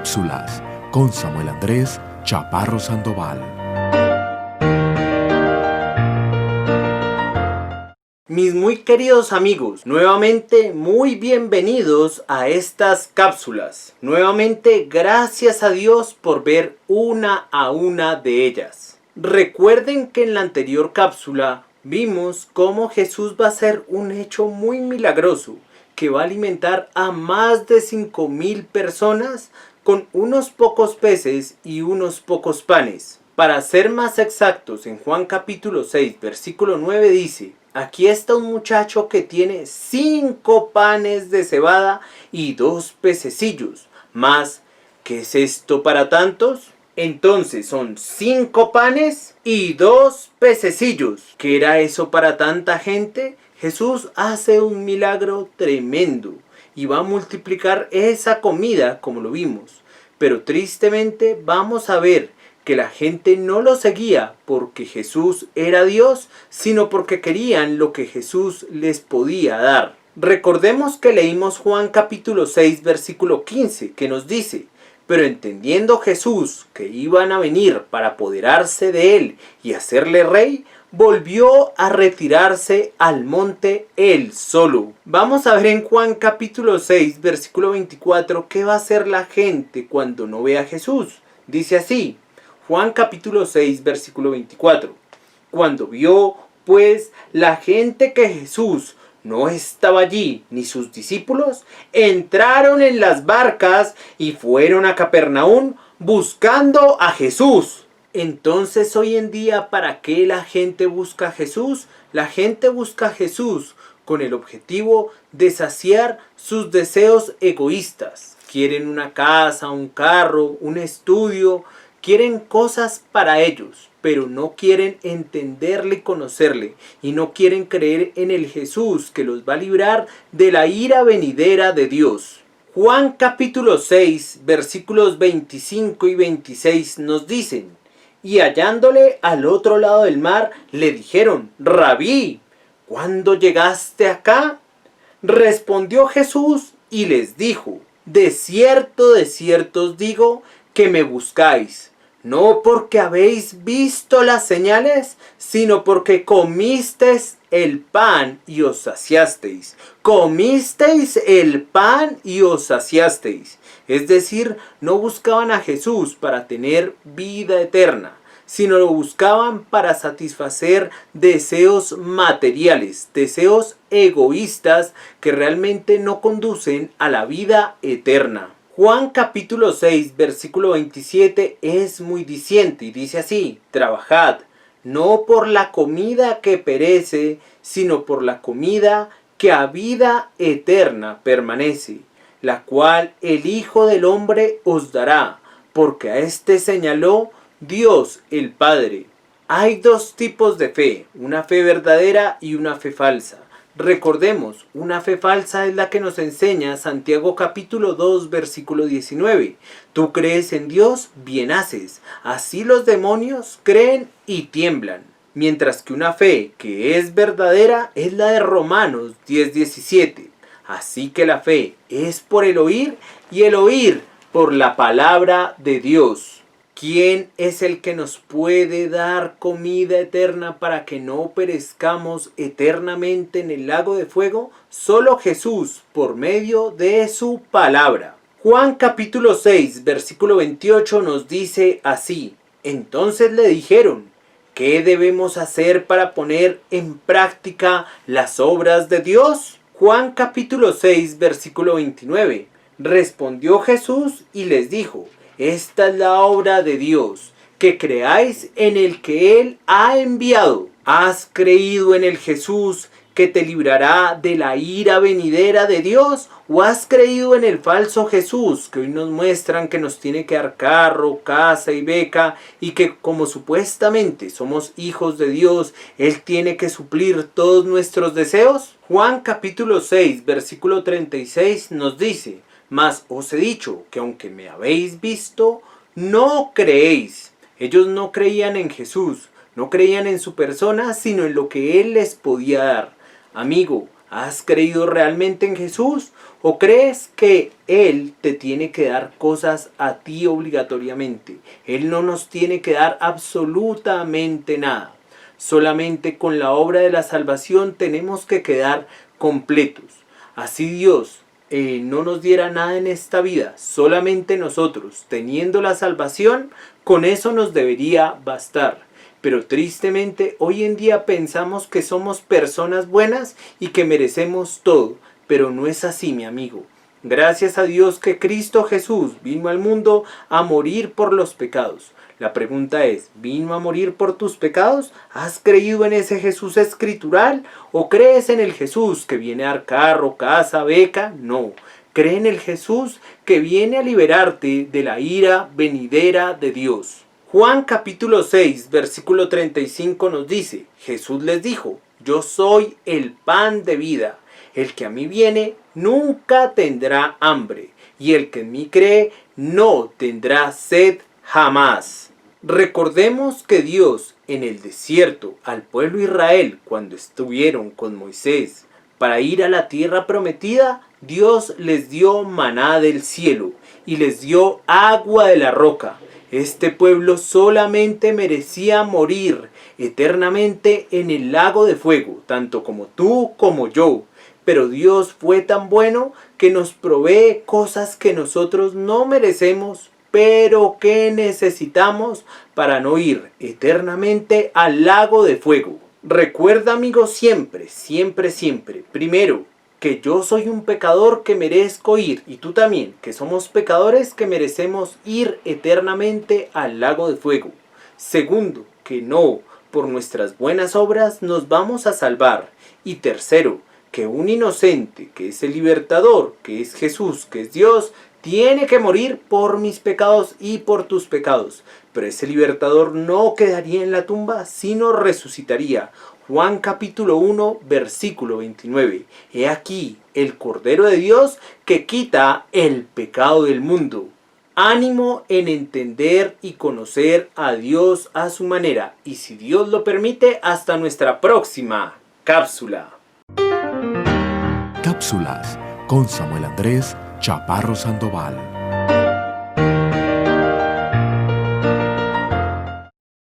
Cápsulas con Samuel Andrés Chaparro Sandoval. Mis muy queridos amigos, nuevamente muy bienvenidos a estas cápsulas. Nuevamente gracias a Dios por ver una a una de ellas. Recuerden que en la anterior cápsula vimos cómo Jesús va a hacer un hecho muy milagroso que va a alimentar a más de 5,000 personas con unos pocos peces y unos pocos panes. Para ser más exactos, en Juan capítulo 6, versículo 9 dice: aquí está un muchacho que tiene 5 panes de cebada y 2 pececillos. Mas, ¿qué es esto para tantos? Entonces son 5 panes y 2 pececillos. ¿Qué era eso para tanta gente? Jesús hace un milagro tremendo y va a multiplicar esa comida como lo vimos. Pero tristemente vamos a ver que la gente no lo seguía porque Jesús era Dios, sino porque querían lo que Jesús les podía dar. Recordemos que leímos Juan capítulo 6 versículo 15 que nos dice: pero entendiendo Jesús que iban a venir para apoderarse de él y hacerle rey, volvió a retirarse al monte él solo. Vamos a ver en Juan capítulo 6 versículo 24 qué va a hacer la gente cuando no ve a Jesús. Dice así, Juan capítulo 6 versículo 24. Cuando vio pues la gente que Jesús no estaba allí ni sus discípulos, entraron en las barcas y fueron a Capernaum buscando a Jesús. Entonces hoy en día, ¿para qué la gente busca a Jesús? La gente busca a Jesús con el objetivo de saciar sus deseos egoístas. Quieren una casa, un carro, un estudio, quieren cosas para ellos, pero no quieren entenderle y conocerle, y no quieren creer en el Jesús que los va a librar de la ira venidera de Dios. Juan capítulo 6, versículos 25 y 26 nos dicen: y hallándole al otro lado del mar, le dijeron: Rabí, ¿cuándo llegaste acá? Respondió Jesús y les dijo: de cierto os digo que me buscáis, no porque habéis visto las señales, sino porque comisteis el pan y os saciasteis. Comisteis el pan y os saciasteis. Es decir, no buscaban a Jesús para tener vida eterna, sino lo buscaban para satisfacer deseos materiales, deseos egoístas que realmente no conducen a la vida eterna. Juan capítulo 6 versículo 27 es muy diciente y dice así: trabajad no por la comida que perece, sino por la comida que a vida eterna permanece, la cual el Hijo del Hombre os dará, porque a éste señaló Dios el Padre. Hay dos tipos de fe, una fe verdadera y una fe falsa. Recordemos, una fe falsa es la que nos enseña Santiago capítulo 2 versículo 19. Tú crees en Dios, bien haces. Así los demonios creen y tiemblan. Mientras que una fe que es verdadera es la de Romanos 10:17. Así que la fe es por el oír y el oír por la palabra de Dios. ¿Quién es el que nos puede dar comida eterna para que no perezcamos eternamente en el lago de fuego? Solo Jesús, por medio de su palabra. Juan capítulo 6, versículo 28 nos dice así: entonces le dijeron: ¿qué debemos hacer para poner en práctica las obras de Dios? Juan capítulo 6, versículo 29. Respondió Jesús y les dijo: esta es la obra de Dios, que creáis en el que Él ha enviado. ¿Has creído en el Jesús que te librará de la ira venidera de Dios? ¿O has creído en el falso Jesús que hoy nos muestran que nos tiene que dar carro, casa y beca, y que como supuestamente somos hijos de Dios, Él tiene que suplir todos nuestros deseos? Juan capítulo 6 versículo 36 nos dice: mas os he dicho que aunque me habéis visto, no creéis. Ellos no creían en Jesús, no creían en su persona, sino en lo que Él les podía dar. Amigo, ¿has creído realmente en Jesús? ¿O crees que Él te tiene que dar cosas a ti obligatoriamente? Él no nos tiene que dar absolutamente nada. Solamente con la obra de la salvación tenemos que quedar completos. Así Dios no nos diera nada en esta vida, solamente nosotros, teniendo la salvación, con eso nos debería bastar. Pero tristemente hoy en día pensamos que somos personas buenas y que merecemos todo, pero no es así, mi amigo. Gracias a Dios que Cristo Jesús vino al mundo a morir por los pecados. La pregunta es, ¿vino a morir por tus pecados? ¿Has creído en ese Jesús escritural? ¿O crees en el Jesús que viene a dar carro, casa, beca? No. Cree en el Jesús que viene a liberarte de la ira venidera de Dios. Juan capítulo 6, versículo 35 nos dice, Jesús les dijo, yo soy el pan de vida. El que a mí viene nunca tendrá hambre, y el que en mí cree no tendrá sed jamás. Recordemos que Dios en el desierto al pueblo de Israel cuando estuvieron con Moisés para ir a la tierra prometida, Dios les dio maná del cielo y les dio agua de la roca. Este pueblo solamente merecía morir eternamente en el lago de fuego, tanto como tú como yo. Pero Dios fue tan bueno que nos provee cosas que nosotros no merecemos, pero que necesitamos para no ir eternamente al lago de fuego. Recuerda, amigo, siempre, siempre, siempre, primero, que yo soy un pecador que merezco ir, y tú también, que somos pecadores que merecemos ir eternamente al lago de fuego. Segundo, que no, por nuestras buenas obras nos vamos a salvar. Y tercero, que un inocente, que es el libertador, que es Jesús, que es Dios, tiene que morir por mis pecados y por tus pecados. Pero ese libertador no quedaría en la tumba, sino resucitaría. Juan capítulo 1, versículo 29. He aquí el Cordero de Dios que quita el pecado del mundo. Ánimo en entender y conocer a Dios a su manera. Y si Dios lo permite, hasta nuestra próxima cápsula. Cápsulas con Samuel Andrés Chaparro Sandoval.